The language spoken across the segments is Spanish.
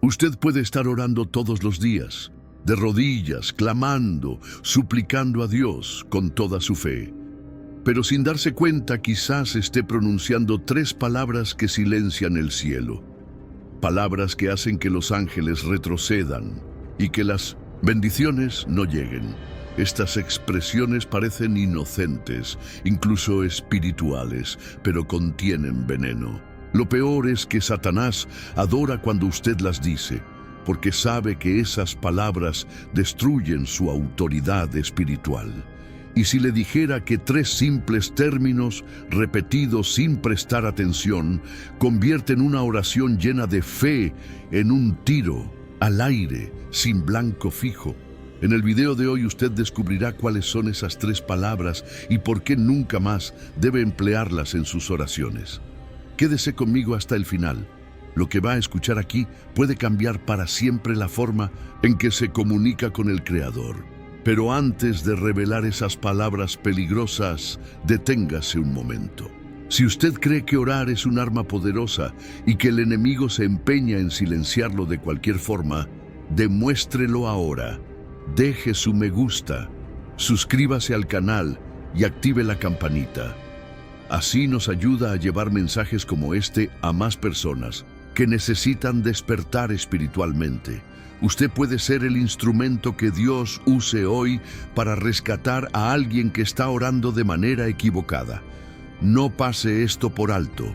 Usted puede estar orando todos los días, de rodillas, clamando, suplicando a Dios con toda su fe. Pero sin darse cuenta, quizás esté pronunciando 3 palabras que silencian el cielo. Palabras que hacen que los ángeles retrocedan y que las bendiciones no lleguen. Estas expresiones parecen inocentes, incluso espirituales, pero contienen veneno. Lo peor es que Satanás adora cuando usted las dice, porque sabe que esas palabras destruyen su autoridad espiritual. Y si le dijera que 3 simples términos, repetidos sin prestar atención, convierten una oración llena de fe en un tiro al aire, sin blanco fijo. En el video de hoy usted descubrirá cuáles son esas 3 palabras y por qué nunca más debe emplearlas en sus oraciones. Quédese conmigo hasta el final. Lo que va a escuchar aquí puede cambiar para siempre la forma en que se comunica con el Creador. Pero antes de revelar esas palabras peligrosas, deténgase un momento. Si usted cree que orar es un arma poderosa y que el enemigo se empeña en silenciarlo de cualquier forma, demuéstrelo ahora. Deje su me gusta, suscríbase al canal y active la campanita. Así nos ayuda a llevar mensajes como este a más personas que necesitan despertar espiritualmente. Usted puede ser el instrumento que Dios use hoy para rescatar a alguien que está orando de manera equivocada. No pase esto por alto.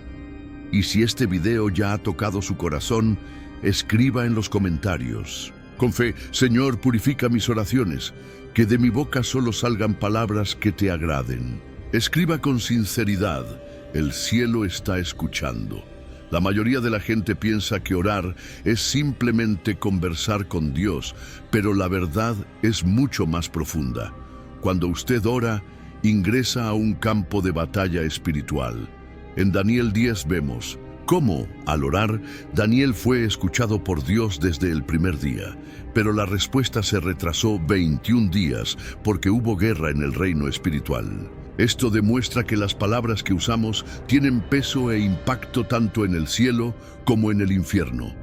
Y si este video ya ha tocado su corazón, escriba en los comentarios: con fe, Señor, purifica mis oraciones, que de mi boca solo salgan palabras que te agraden. Escriba con sinceridad: el cielo está escuchando. La mayoría de la gente piensa que orar es simplemente conversar con Dios, pero la verdad es mucho más profunda. Cuando usted ora, ingresa a un campo de batalla espiritual. En Daniel 10 vemos cómo, al orar, Daniel fue escuchado por Dios desde el primer día, pero la respuesta se retrasó 21 días porque hubo guerra en el reino espiritual. Esto demuestra que las palabras que usamos tienen peso e impacto tanto en el cielo como en el infierno.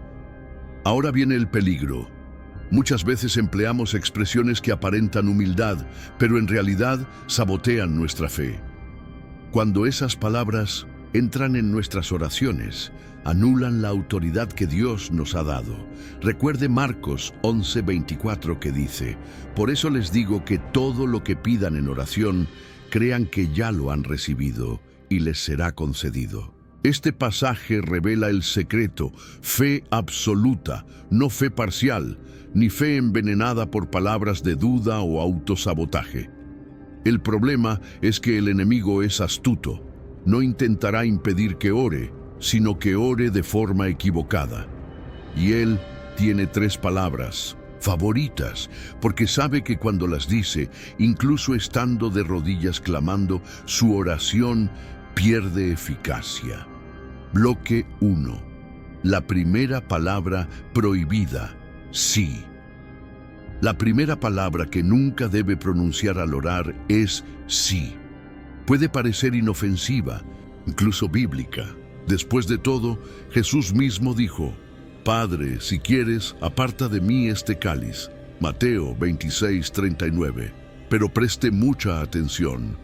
Ahora viene el peligro. Muchas veces empleamos expresiones que aparentan humildad, pero en realidad sabotean nuestra fe. Cuando esas palabras entran en nuestras oraciones, anulan la autoridad que Dios nos ha dado. Recuerde Marcos 11:24 que dice: por eso les digo que todo lo que pidan en oración, crean que ya lo han recibido y les será concedido. Este pasaje revela el secreto: fe absoluta, no fe parcial, ni fe envenenada por palabras de duda o autosabotaje. El problema es que el enemigo es astuto. No intentará impedir que ore, sino que ore de forma equivocada. Y él tiene 3 palabras favoritas, porque sabe que cuando las dice, incluso estando de rodillas clamando, su oración pierde eficacia. Bloque 1. La primera palabra prohibida: sí. La primera palabra que nunca debe pronunciar al orar es sí. Puede parecer inofensiva, incluso bíblica. Después de todo, Jesús mismo dijo: Padre, si quieres, aparta de mí este cáliz. Mateo 26:39. Pero preste mucha atención.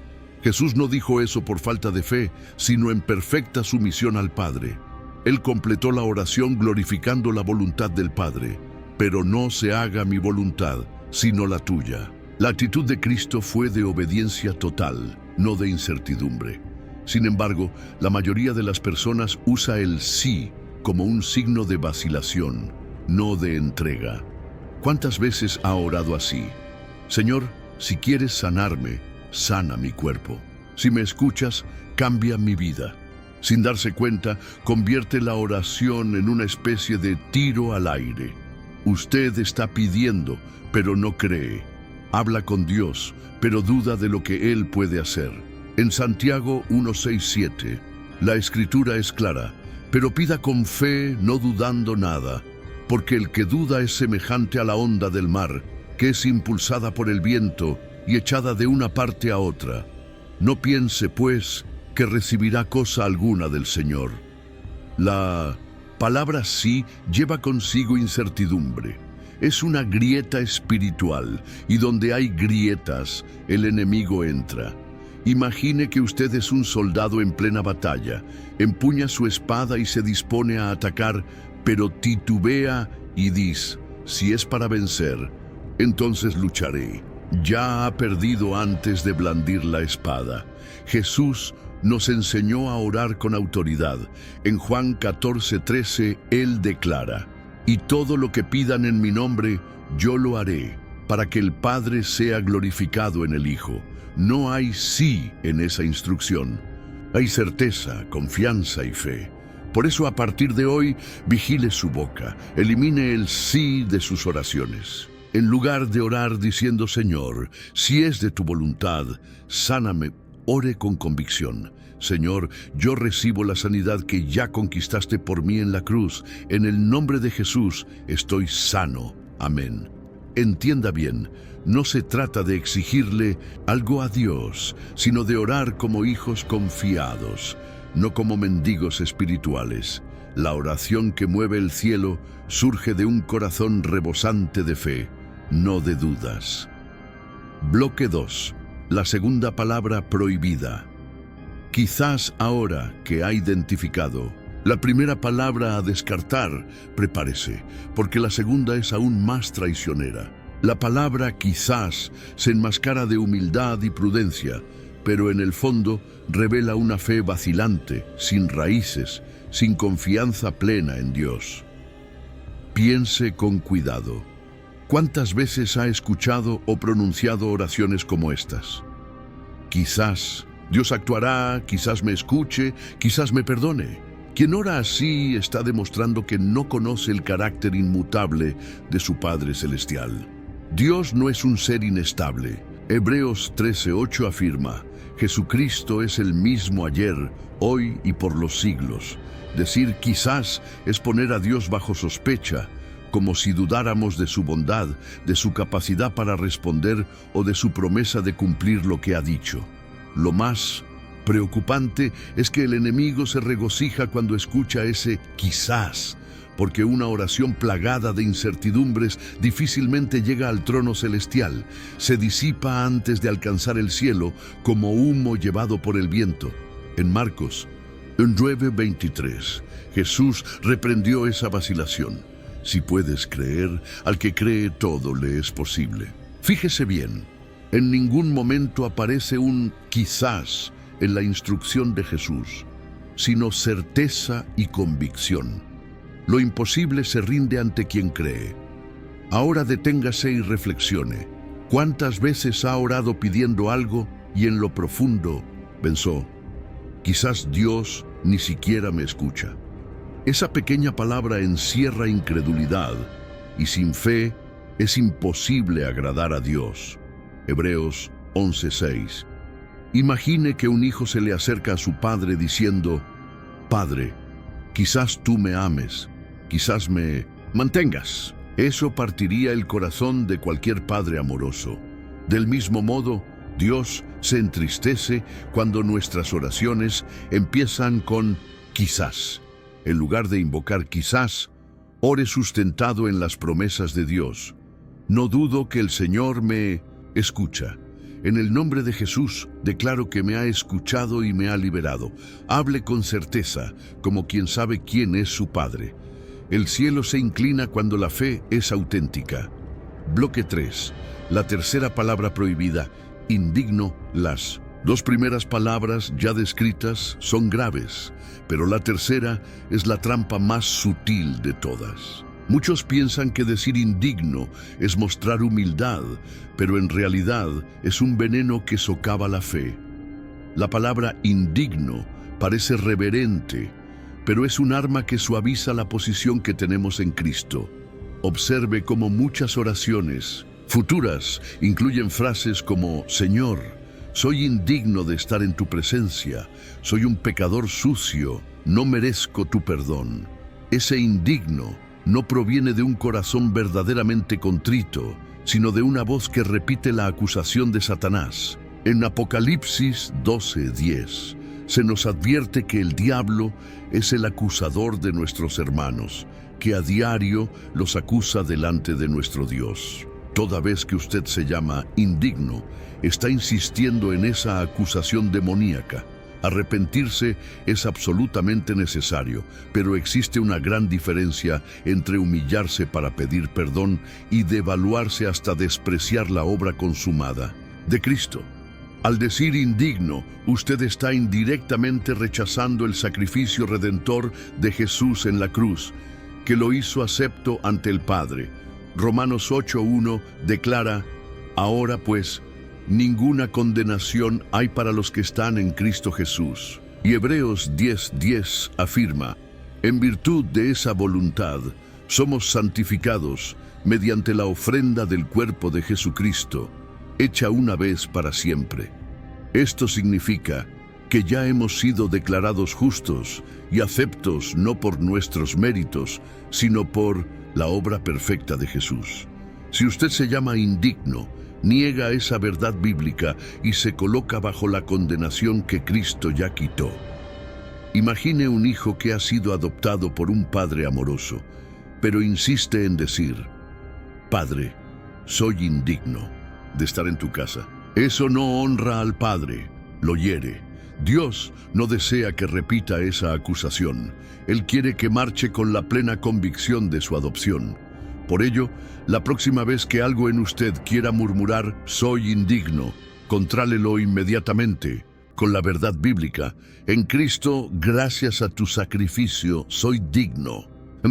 Jesús no dijo eso por falta de fe, sino en perfecta sumisión al Padre. Él completó la oración glorificando la voluntad del Padre. Pero no se haga mi voluntad, sino la tuya. La actitud de Cristo fue de obediencia total, no de incertidumbre. Sin embargo, la mayoría de las personas usa el sí como un signo de vacilación, no de entrega. ¿Cuántas veces ha orado así? Señor, si quieres sanarme, sana mi cuerpo. Si me escuchas, cambia mi vida. Sin darse cuenta, convierte la oración en una especie de tiro al aire. Usted está pidiendo, pero no cree. Habla con Dios, pero duda de lo que Él puede hacer. En Santiago 1:6-7, la Escritura es clara: pero pida con fe, no dudando nada, porque el que duda es semejante a la onda del mar, que es impulsada por el viento y echada de una parte a otra. No piense, pues, que recibirá cosa alguna del Señor. La palabra sí lleva consigo incertidumbre. Es una grieta espiritual, y donde hay grietas, el enemigo entra. Imagine que usted es un soldado en plena batalla, empuña su espada y se dispone a atacar, pero titubea y dice: si es para vencer, entonces lucharé. Ya ha perdido antes de blandir la espada. Jesús nos enseñó a orar con autoridad. En Juan 14:13, Él declara: y todo lo que pidan en mi nombre, yo lo haré, para que el Padre sea glorificado en el Hijo. No hay sí en esa instrucción. Hay certeza, confianza y fe. Por eso, a partir de hoy, vigile su boca, elimine el sí de sus oraciones. En lugar de orar diciendo: Señor, si es de tu voluntad, sáname, ore con convicción: Señor, yo recibo la sanidad que ya conquistaste por mí en la cruz. En el nombre de Jesús estoy sano. Amén. Entienda bien, no se trata de exigirle algo a Dios, sino de orar como hijos confiados, no como mendigos espirituales. La oración que mueve el cielo surge de un corazón rebosante de fe, no de dudas. Bloque 2. La segunda palabra prohibida. Quizás ahora que ha identificado la primera palabra a descartar, prepárese, porque la segunda es aún más traicionera. La palabra quizás se enmascara de humildad y prudencia, pero en el fondo revela una fe vacilante, sin raíces, sin confianza plena en Dios. Piense con cuidado. ¿Cuántas veces ha escuchado o pronunciado oraciones como estas? Quizás Dios actuará, quizás me escuche, quizás me perdone. Quien ora así está demostrando que no conoce el carácter inmutable de su Padre Celestial. Dios no es un ser inestable. Hebreos 13:8 afirma: Jesucristo es el mismo ayer, hoy y por los siglos. Decir quizás es poner a Dios bajo sospecha, como si dudáramos de su bondad, de su capacidad para responder o de su promesa de cumplir lo que ha dicho. Lo más preocupante es que el enemigo se regocija cuando escucha ese quizás, porque una oración plagada de incertidumbres difícilmente llega al trono celestial, se disipa antes de alcanzar el cielo como humo llevado por el viento. En Marcos 9:23, Jesús reprendió esa vacilación. Si puedes creer, al que cree todo le es posible. Fíjese bien, en ningún momento aparece un quizás en la instrucción de Jesús, sino certeza y convicción. Lo imposible se rinde ante quien cree. Ahora deténgase y reflexione. ¿Cuántas veces ha orado pidiendo algo y en lo profundo pensó: quizás Dios ni siquiera me escucha? Esa pequeña palabra encierra incredulidad, y sin fe es imposible agradar a Dios. Hebreos 11:6. Imagine que un hijo se le acerca a su padre diciendo: Padre, quizás tú me ames, quizás me mantengas. Eso partiría el corazón de cualquier padre amoroso. Del mismo modo, Dios se entristece cuando nuestras oraciones empiezan con quizás. En lugar de invocar quizás, ore sustentado en las promesas de Dios. No dudo que el Señor me escucha. En el nombre de Jesús, declaro que me ha escuchado y me ha liberado. Hable con certeza, como quien sabe quién es su Padre. El cielo se inclina cuando la fe es auténtica. Bloque 3. La tercera palabra prohibida: indigno. Las dos primeras palabras ya descritas son graves, pero la tercera es la trampa más sutil de todas. Muchos piensan que decir indigno es mostrar humildad, pero en realidad es un veneno que socava la fe. La palabra indigno parece reverente, pero es un arma que suaviza la posición que tenemos en Cristo. Observe cómo muchas oraciones futuras incluyen frases como: Señor, soy indigno de estar en tu presencia, soy un pecador sucio, no merezco tu perdón. Ese indigno no proviene de un corazón verdaderamente contrito, sino de una voz que repite la acusación de Satanás. En Apocalipsis 12:10, se nos advierte que el diablo es el acusador de nuestros hermanos, que a diario los acusa delante de nuestro Dios. Toda vez que usted se llama indigno, está insistiendo en esa acusación demoníaca. Arrepentirse es absolutamente necesario, pero existe una gran diferencia entre humillarse para pedir perdón y devaluarse hasta despreciar la obra consumada de Cristo. Al decir indigno, usted está indirectamente rechazando el sacrificio redentor de Jesús en la cruz, que lo hizo acepto ante el Padre. Romanos 8:1 declara: ahora pues, ninguna condenación hay para los que están en Cristo Jesús. Y Hebreos 10:10 afirma: en virtud de esa voluntad, somos santificados mediante la ofrenda del cuerpo de Jesucristo, hecha una vez para siempre. Esto significa que ya hemos sido declarados justos y aceptos no por nuestros méritos, sino por la obra perfecta de Jesús. Si usted se llama indigno, niega esa verdad bíblica y se coloca bajo la condenación que Cristo ya quitó. Imagine un hijo que ha sido adoptado por un padre amoroso, pero insiste en decir: Padre, soy indigno de estar en tu casa. Eso no honra al Padre, lo hiere. Dios no desea que repita esa acusación. Él quiere que marche con la plena convicción de su adopción. Por ello, la próxima vez que algo en usted quiera murmurar «soy indigno», contrálelo inmediatamente con la verdad bíblica. En Cristo, gracias a tu sacrificio, soy digno.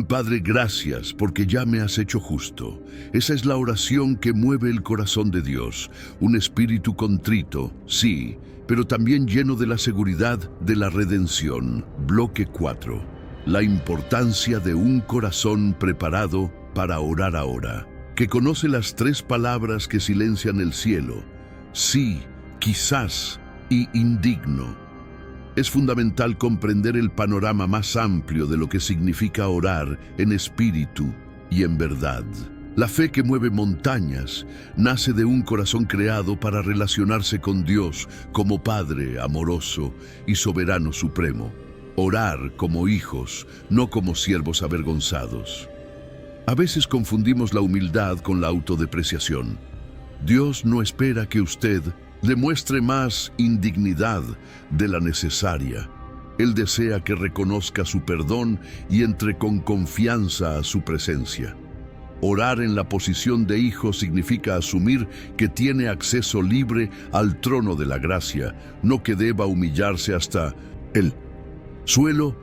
Padre, gracias porque ya me has hecho justo. Esa es la oración que mueve el corazón de Dios. Un espíritu contrito, sí, pero también lleno de la seguridad de la redención. Bloque 4. La importancia de un corazón preparado para orar ahora, que conoce las tres palabras que silencian el cielo: sí, quizás y indigno. Es fundamental comprender el panorama más amplio de lo que significa orar en espíritu y en verdad. La fe que mueve montañas nace de un corazón creado para relacionarse con Dios como Padre amoroso y soberano supremo. Orar como hijos, no como siervos avergonzados. A veces confundimos la humildad con la autodepreciación. Dios no espera que usted demuestre más indignidad de la necesaria. Él desea que reconozca su perdón y entre con confianza a su presencia. Orar en la posición de hijo significa asumir que tiene acceso libre al trono de la gracia, no que deba humillarse hasta el suelo.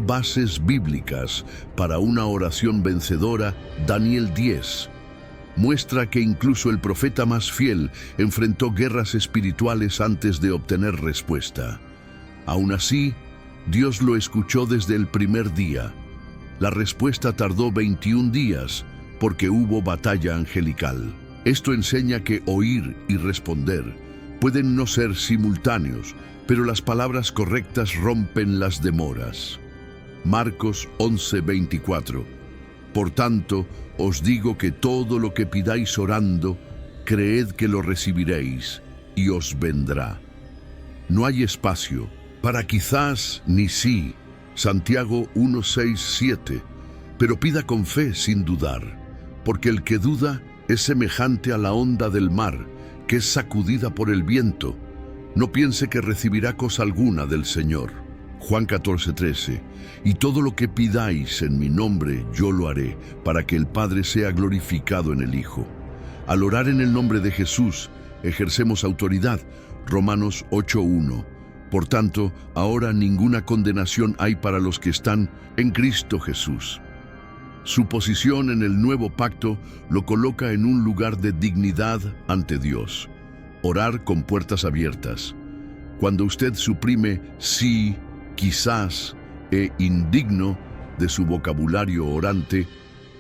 Bases bíblicas para una oración vencedora. Daniel 10 muestra que incluso el profeta más fiel enfrentó guerras espirituales antes de obtener respuesta. Aún así, Dios lo escuchó desde el primer día. La respuesta tardó 21 días porque hubo batalla angelical. Esto enseña que oír y responder pueden no ser simultáneos, pero las palabras correctas rompen las demoras. Marcos 11:24. Por tanto, os digo que todo lo que pidáis orando, creed que lo recibiréis y os vendrá. No hay espacio para quizás ni sí. Santiago 1:6-7. Pero pida con fe sin dudar, porque el que duda es semejante a la onda del mar, que es sacudida por el viento. No piense que recibirá cosa alguna del Señor. Juan 14:13. Y todo lo que pidáis en mi nombre, yo lo haré, para que el Padre sea glorificado en el Hijo. Al orar en el nombre de Jesús, ejercemos autoridad. Romanos 8:1. Por tanto, ahora ninguna condenación hay para los que están en Cristo Jesús. Su posición en el nuevo pacto lo coloca en un lugar de dignidad ante Dios. Orar con puertas abiertas. Cuando usted suprime sí, quizás e indigno de su vocabulario orante,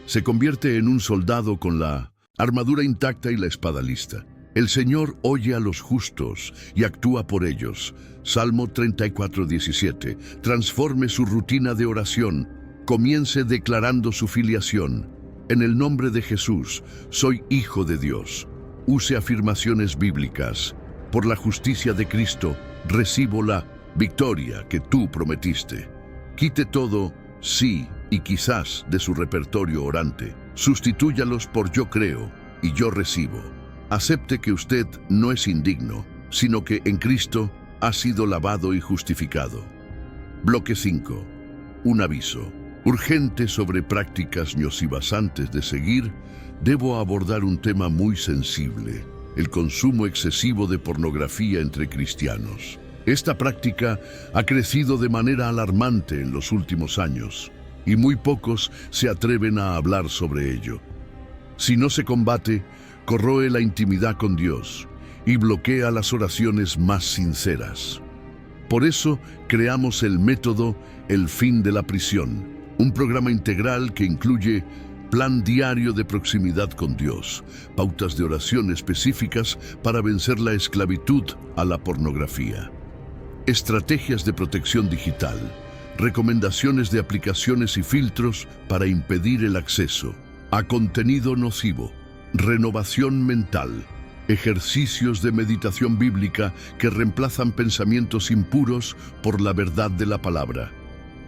se convierte en un soldado con la armadura intacta y la espada lista. El Señor oye a los justos y actúa por ellos. Salmo 34:17. Transforme su rutina de oración. Comience declarando su filiación. En el nombre de Jesús, soy hijo de Dios. Use afirmaciones bíblicas. Por la justicia de Cristo, recibo la victoria que tú prometiste. Quite todo sí y quizás de su repertorio orante. Sustitúyalos por yo creo y yo recibo. Acepte que usted no es indigno, sino que en Cristo ha sido lavado y justificado. Bloque 5. Un aviso. Urgente sobre prácticas nocivas. Antes de seguir, debo abordar un tema muy sensible: el consumo excesivo de pornografía entre cristianos. Esta práctica ha crecido de manera alarmante en los últimos años, y muy pocos se atreven a hablar sobre ello. Si no se combate, corroe la intimidad con Dios y bloquea las oraciones más sinceras. Por eso creamos el método El Fin de la Prisión, un programa integral que incluye plan diario de proximidad con Dios, pautas de oración específicas para vencer la esclavitud a la pornografía, estrategias de protección digital, recomendaciones de aplicaciones y filtros para impedir el acceso a contenido nocivo, renovación mental, ejercicios de meditación bíblica que reemplazan pensamientos impuros por la verdad de la palabra.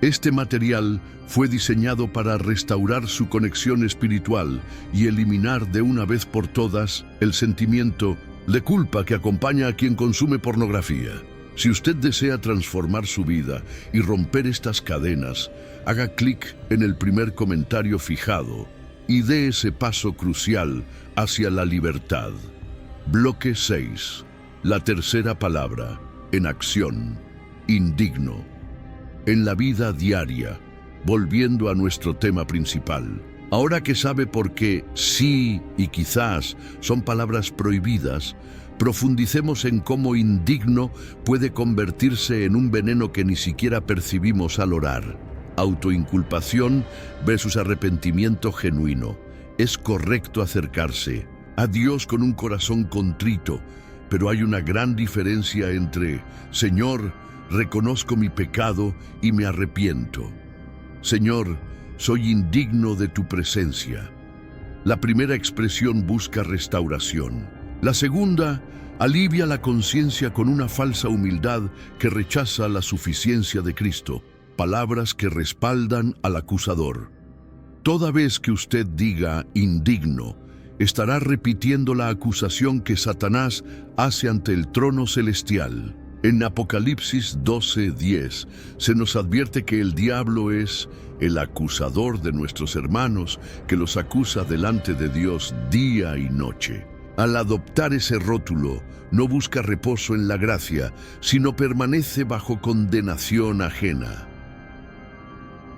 Este material fue diseñado para restaurar su conexión espiritual y eliminar de una vez por todas el sentimiento de culpa que acompaña a quien consume pornografía. Si usted desea transformar su vida y romper estas cadenas, haga clic en el primer comentario fijado y dé ese paso crucial hacia la libertad. Bloque 6. La tercera palabra, en acción: indigno. En la vida diaria, volviendo a nuestro tema principal, ahora que sabe por qué sí y quizás son palabras prohibidas, profundicemos en cómo indigno puede convertirse en un veneno que ni siquiera percibimos al orar. Autoinculpación versus arrepentimiento genuino. Es correcto acercarse a Dios con un corazón contrito, pero hay una gran diferencia entre Señor, reconozco mi pecado y me arrepiento. Señor, soy indigno de tu presencia. La primera expresión busca restauración. La segunda alivia la conciencia con una falsa humildad que rechaza la suficiencia de Cristo. Palabras que respaldan al acusador. Toda vez que usted diga indigno, estará repitiendo la acusación que Satanás hace ante el trono celestial. En Apocalipsis 12:10 se nos advierte que el diablo es el acusador de nuestros hermanos, que los acusa delante de Dios día y noche. Al adoptar ese rótulo, no busca reposo en la gracia, sino permanece bajo condenación ajena.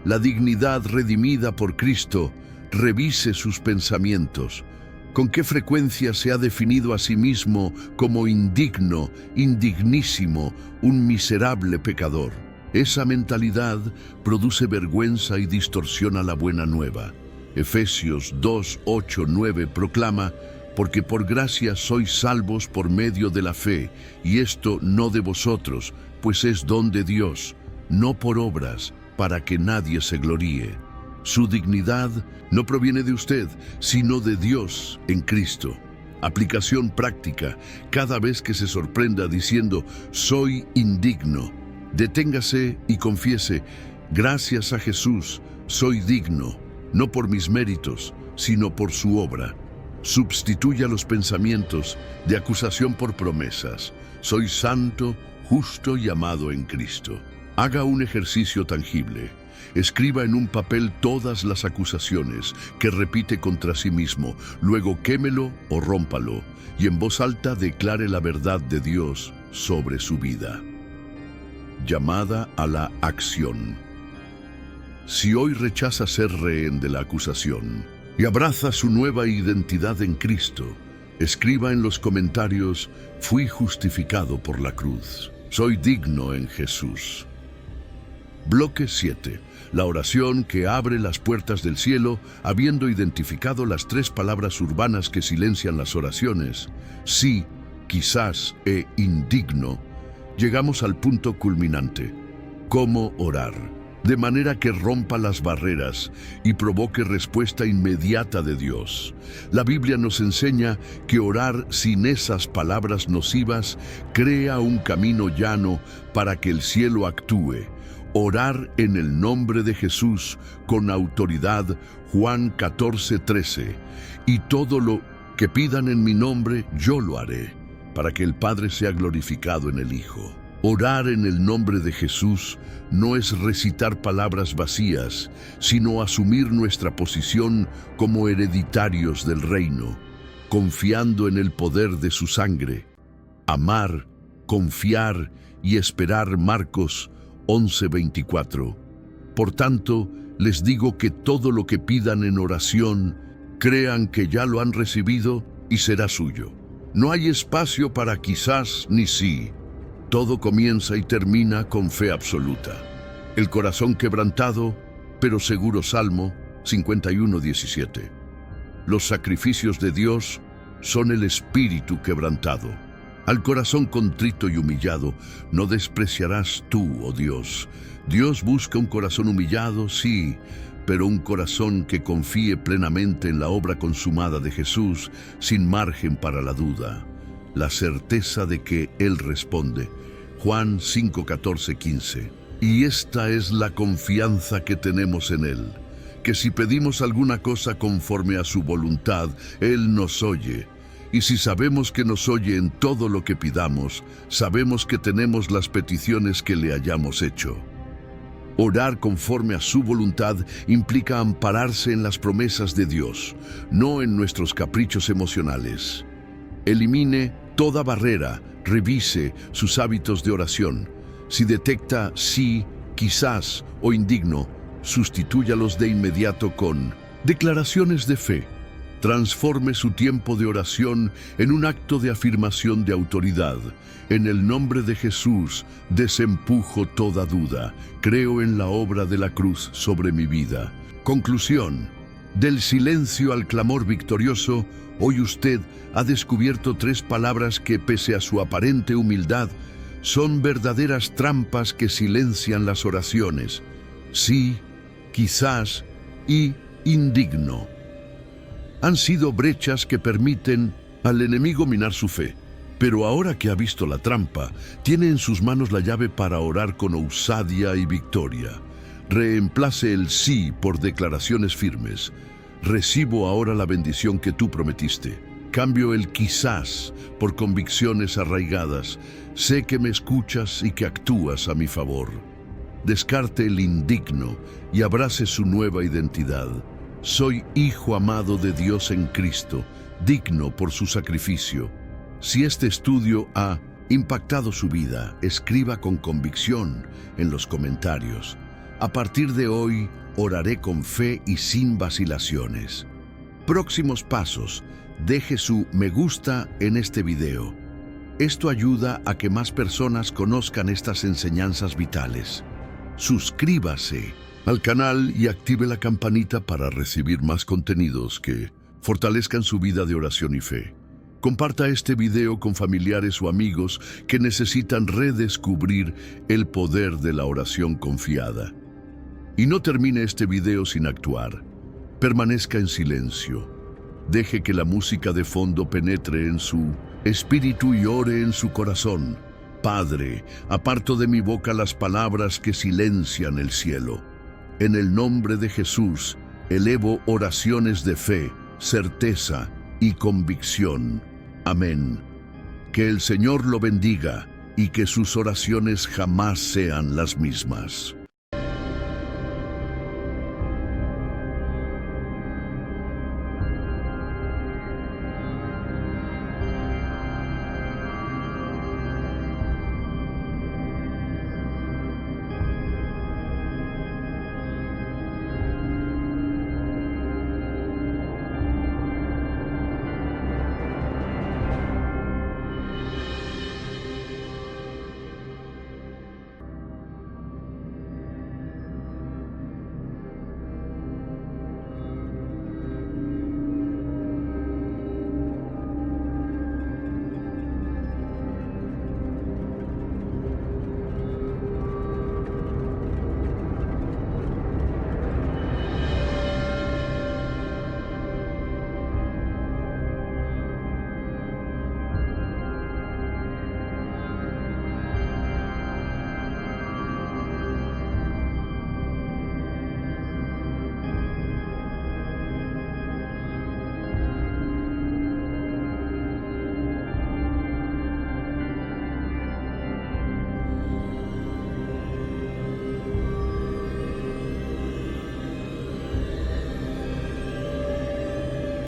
La dignidad redimida por Cristo revise sus pensamientos. ¿Con qué frecuencia se ha definido a sí mismo como indigno, indignísimo, un miserable pecador? Esa mentalidad produce vergüenza y distorsiona la buena nueva. Efesios 2:8-9 proclama: porque por gracia sois salvos por medio de la fe, y esto no de vosotros, pues es don de Dios, no por obras, para que nadie se gloríe. Su dignidad no proviene de usted, sino de Dios en Cristo. Aplicación práctica: cada vez que se sorprenda diciendo soy indigno, deténgase y confiese: gracias a Jesús, soy digno, no por mis méritos, sino por su obra. Sustituya los pensamientos de acusación por promesas: soy santo, justo y amado en Cristo. Haga un ejercicio tangible. Escriba en un papel todas las acusaciones que repite contra sí mismo, luego quémelo o rómpalo, y en voz alta declare la verdad de Dios sobre su vida. Llamada a la acción. Si hoy rechaza ser rehén de la acusación y abraza su nueva identidad en Cristo, escriba en los comentarios: fui justificado por la cruz, soy digno en Jesús. Bloque 7. La oración que abre las puertas del cielo, habiendo identificado las tres palabras urbanas que silencian las oraciones: sí, quizás indigno, llegamos al punto culminante: ¿cómo orar? de manera que rompa las barreras y provoque respuesta inmediata de Dios. La Biblia nos enseña que orar sin esas palabras nocivas crea un camino llano para que el cielo actúe. Orar en el nombre de Jesús con autoridad, Juan 14:13. Y todo lo que pidan en mi nombre, yo lo haré, para que el Padre sea glorificado en el Hijo. Orar en el nombre de Jesús no es recitar palabras vacías, sino asumir nuestra posición como hereditarios del reino, confiando en el poder de su sangre. Amar, confiar y esperar. Marcos 11:24. Por tanto, les digo que todo lo que pidan en oración, crean que ya lo han recibido y será suyo. No hay espacio para quizás ni sí. Todo comienza y termina con fe absoluta. El corazón quebrantado, pero seguro. Salmo 51:17. Los sacrificios de Dios son el espíritu quebrantado. Al corazón contrito y humillado no despreciarás tú, oh Dios. Dios busca un corazón humillado, sí, pero un corazón que confíe plenamente en la obra consumada de Jesús, sin margen para la duda. La certeza de que Él responde. Juan 5:14-15. Y esta es la confianza que tenemos en Él, que si pedimos alguna cosa conforme a su voluntad, Él nos oye. Y si sabemos que nos oye en todo lo que pidamos, sabemos que tenemos las peticiones que le hayamos hecho. Orar conforme a su voluntad implica ampararse en las promesas de Dios, no en nuestros caprichos emocionales. Elimine toda barrera, revise sus hábitos de oración. Si detecta sí, quizás o indigno, sustitúyalos de inmediato con declaraciones de fe. Transforme su tiempo de oración en un acto de afirmación de autoridad. En el nombre de Jesús, desempujo toda duda. Creo en la obra de la cruz sobre mi vida. Conclusión. Del silencio al clamor victorioso, hoy usted ha descubierto 3 palabras que, pese a su aparente humildad, son verdaderas trampas que silencian las oraciones. Sí, quizás y indigno. Han sido brechas que permiten al enemigo minar su fe. Pero ahora que ha visto la trampa, tiene en sus manos la llave para orar con osadia y victoria. Reemplace el sí por declaraciones firmes. Recibo ahora la bendición que tú prometiste. Cambio el quizás por convicciones arraigadas. Sé que me escuchas y que actúas a mi favor. Descarte el indigno y abrace su nueva identidad. Soy hijo amado de Dios en Cristo, digno por su sacrificio. Si este estudio ha impactado su vida, escriba con convicción en los comentarios. A partir de hoy, oraré con fe y sin vacilaciones. Próximos pasos. Deje su me gusta en este video. Esto ayuda a que más personas conozcan estas enseñanzas vitales. Suscríbase al canal y active la campanita para recibir más contenidos que fortalezcan su vida de oración y fe. Comparta este video con familiares o amigos que necesitan redescubrir el poder de la oración confiada. Y no termine este video sin actuar. Permanezca en silencio. Deje que la música de fondo penetre en su espíritu y ore en su corazón. Padre, aparto de mi boca las palabras que silencian el cielo. En el nombre de Jesús, elevo oraciones de fe, certeza y convicción. Amén. Que el Señor lo bendiga y que sus oraciones jamás sean las mismas.